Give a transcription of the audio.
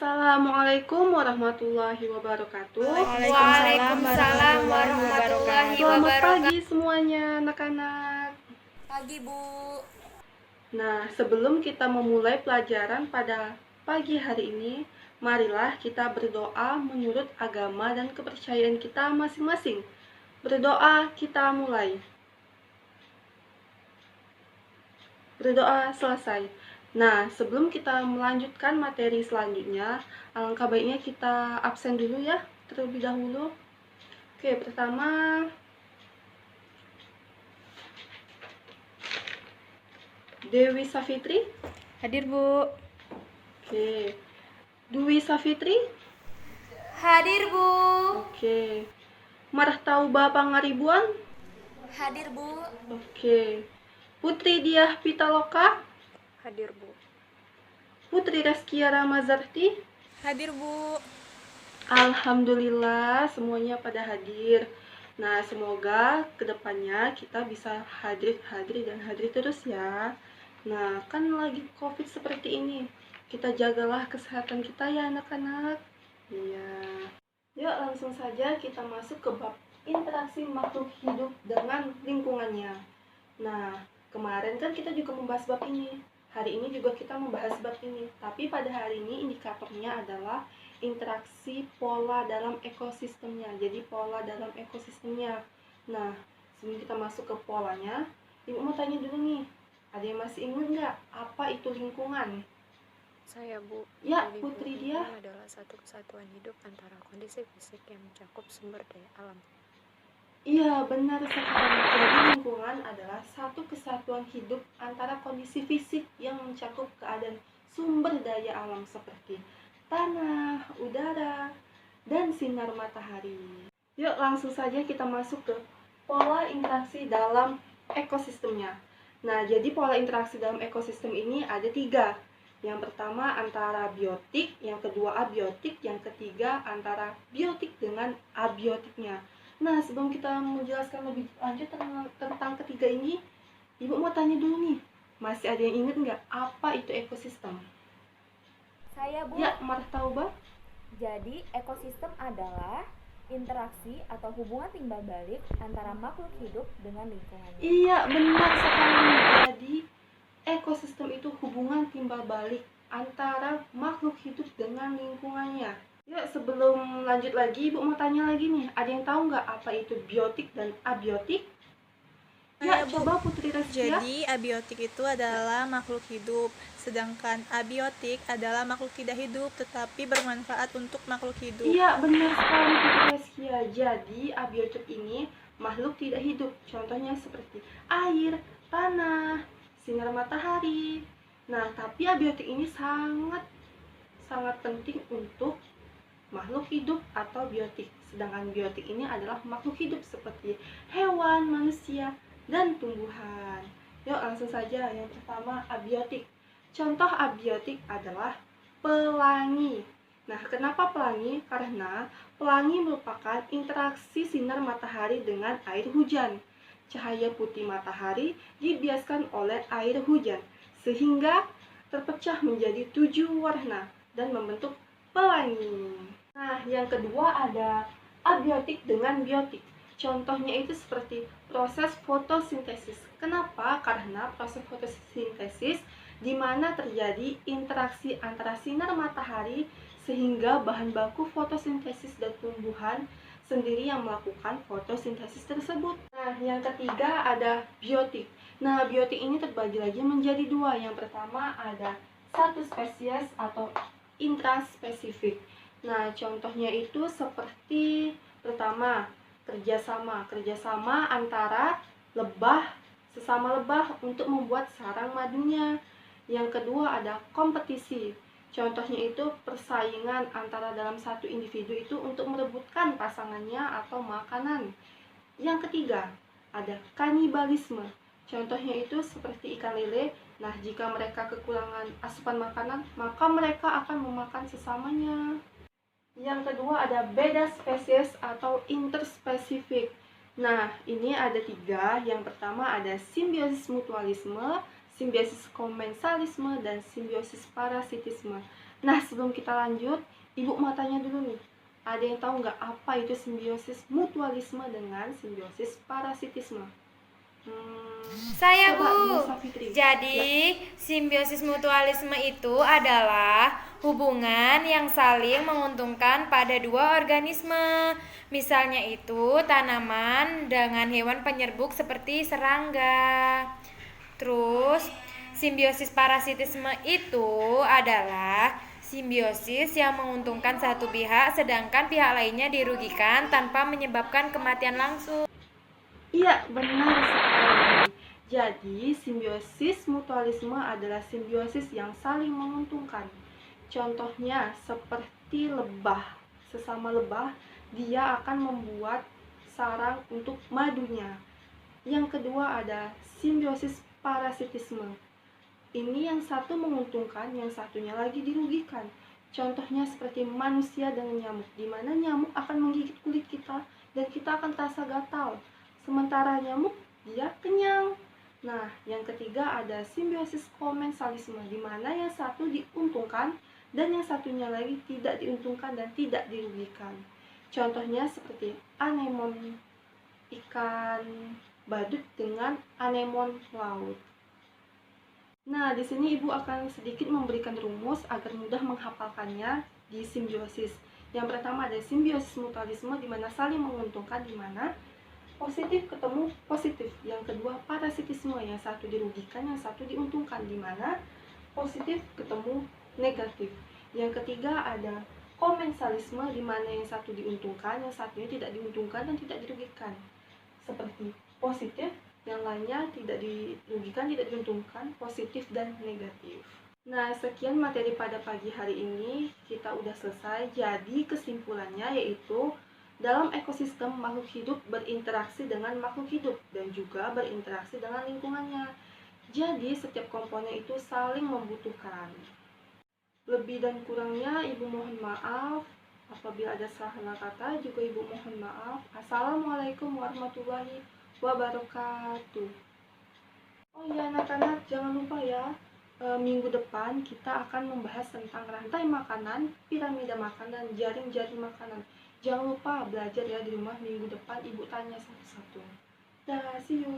Assalamualaikum warahmatullahi wabarakatuh. Waalaikumsalam warahmatullahi Selamat wabarakatuh. pagi semuanya anak-anak. Pagi Bu. Nah, sebelum kita memulai pelajaran pada pagi hari ini, marilah kita berdoa menurut agama dan kepercayaan kita masing-masing. Berdoa, kita mulai. Berdoa selesai. Nah, sebelum kita melanjutkan materi selanjutnya, alangkah baiknya kita absen dulu ya, terlebih dahulu. Oke, pertama Dewi Safitri. Hadir Bu. Oke. Dwi Safitri. Hadir Bu. Oke. Martauba Pangaribuan. Hadir Bu. Oke. Putri Diah Pitaloka. Hadir Bu. Putri Reskia Ramazarti. Hadir Bu. Alhamdulillah semuanya pada hadir. Nah, semoga kedepannya kita bisa hadir dan hadir terus ya. Nah, kan lagi COVID seperti ini. Kita jagalah kesehatan kita ya anak-anak. Iya. Yuk langsung saja kita masuk ke bab interaksi makhluk hidup dengan lingkungannya. Nah, kemarin kan kita juga membahas bab ini. Hari ini juga kita membahas bab ini. Tapi pada hari ini indikatornya adalah interaksi pola dalam ekosistemnya. Jadi pola dalam ekosistemnya. Nah, sebelum kita masuk ke polanya, Ibu mau tanya dulu nih. Ada yang masih ingat nggak apa itu lingkungan? Saya Bu. Ya, Jadi Putri lingkungan Diah. adalah satu kesatuan hidup antara kondisi fisik yang mencakup sumber daya alam. Iya, benar sekali. Jadi lingkungan adalah satu kesatuan hidup antara kondisi fisik yang mencakup keadaan sumber daya alam seperti tanah, udara, dan sinar matahari. Yuk langsung saja kita masuk ke pola interaksi dalam ekosistemnya. Nah, jadi pola interaksi dalam ekosistem ini ada 3. Yang pertama antara biotik, yang kedua abiotik, yang ketiga antara biotik dengan abiotiknya. Nah, sebelum kita menjelaskan lebih lanjut tentang ketiga ini, Ibu mau tanya dulu nih, masih ada yang ingat nggak apa itu ekosistem? Saya Bu. Ya, Martauba. Jadi ekosistem adalah interaksi atau hubungan timbal balik antara makhluk hidup dengan lingkungannya. Iya, benar sekali. Jadi, ekosistem itu hubungan timbal balik antara makhluk hidup dengan lingkungannya. Yuk, sebelum lanjut lagi, Ibu mau tanya lagi nih. Ada yang tahu nggak apa itu biotik dan abiotik? Ya, coba Putri Reskia. Jadi abiotik itu adalah makhluk hidup, sedangkan abiotik adalah makhluk tidak hidup tetapi bermanfaat untuk makhluk hidup. Iya, benar sekali Putri Reskia. Jadi, abiotik ini makhluk tidak hidup. Contohnya seperti air, tanah, sinar matahari. Nah, tapi abiotik ini sangat penting untuk makhluk hidup atau biotik. Sedangkan biotik ini adalah makhluk hidup seperti hewan, manusia, dan tumbuhan. Yuk langsung saja. Yang pertama abiotik. Contoh abiotik adalah pelangi. Nah, kenapa pelangi? Karena pelangi merupakan interaksi sinar matahari dengan air hujan. Cahaya putih matahari dibiaskan oleh air hujan sehingga terpecah menjadi 7 warna dan membentuk pelangi. Nah, yang kedua ada abiotik dengan biotik. Contohnya itu seperti proses fotosintesis. Kenapa? Karena proses fotosintesis di mana terjadi interaksi antara sinar matahari sehingga bahan baku fotosintesis dan tumbuhan sendiri yang melakukan fotosintesis tersebut. Nah, yang ketiga ada biotik. Nah, biotik ini terbagi lagi menjadi 2. Yang pertama ada satu spesies atau intraspesifik. Nah, contohnya itu seperti pertama, kerjasama antara sesama lebah untuk membuat sarang madunya. Yang kedua ada kompetisi. Contohnya itu persaingan antara dalam satu individu itu untuk merebutkan pasangannya atau makanan. Yang ketiga ada kanibalisme. Contohnya itu seperti ikan lele. Nah, jika mereka kekurangan asupan makanan, maka mereka akan memakan sesamanya. Yang kedua ada beda spesies atau interspesifik. Nah, ini ada 3. Yang pertama ada simbiosis mutualisme, simbiosis komensalisme, dan simbiosis parasitisme. Nah, sebelum kita lanjut, Ibu mau tanya dulu nih. Ada yang tahu nggak apa itu simbiosis mutualisme dengan simbiosis parasitisme? Saya, Coba Bu. Nisa Fitri. Jadi, simbiosis mutualisme itu adalah hubungan yang saling menguntungkan pada dua organisme. Misalnya itu tanaman dengan hewan penyerbuk seperti serangga. Terus, simbiosis parasitisme itu adalah simbiosis yang menguntungkan satu pihak sedangkan pihak lainnya dirugikan tanpa menyebabkan kematian langsung. Iya, benar sekali. Jadi, simbiosis mutualisme adalah simbiosis yang saling menguntungkan. Contohnya seperti lebah. Sesama lebah, dia akan membuat sarang untuk madunya. Yang kedua ada simbiosis parasitisme. Ini yang satu menguntungkan, yang satunya lagi dirugikan. Contohnya seperti manusia dengan nyamuk, di mana nyamuk akan menggigit kulit kita dan kita akan terasa gatal. Sementara nyamuk dia kenyang. Nah, yang ketiga ada simbiosis komensalisme, di mana yang satu diuntungkan dan yang satunya lagi tidak diuntungkan dan tidak dirugikan. Contohnya seperti anemon ikan badut dengan anemon laut. Nah, di sini Ibu akan sedikit memberikan rumus agar mudah menghafalkannya di simbiosis. Yang pertama ada simbiosis mutualisme, di mana saling menguntungkan, di mana positif ketemu positif. Yang kedua parasitisme, yang satu dirugikan, yang satu diuntungkan, di mana positif ketemu negatif. Yang ketiga ada komensalisme, di mana yang satu diuntungkan, yang satunya tidak diuntungkan dan tidak dirugikan. Seperti positif, yang lainnya tidak dirugikan, tidak diuntungkan, positif dan negatif. Nah, sekian materi pada pagi hari ini, kita udah selesai. Jadi kesimpulannya yaitu dalam ekosistem makhluk hidup berinteraksi dengan makhluk hidup dan juga berinteraksi dengan lingkungannya. Jadi setiap komponen itu saling membutuhkan. Lebih dan kurangnya Ibu mohon maaf. Apabila ada salah kata juga Ibu mohon maaf. Assalamualaikum warahmatullahi wabarakatuh. Oh iya anak-anak, jangan lupa ya, minggu depan kita akan membahas tentang rantai makanan, piramida makanan, jaring-jaring makanan. Jangan lupa belajar ya di rumah, minggu depan Ibu tanya satu-satu. Dah, see you.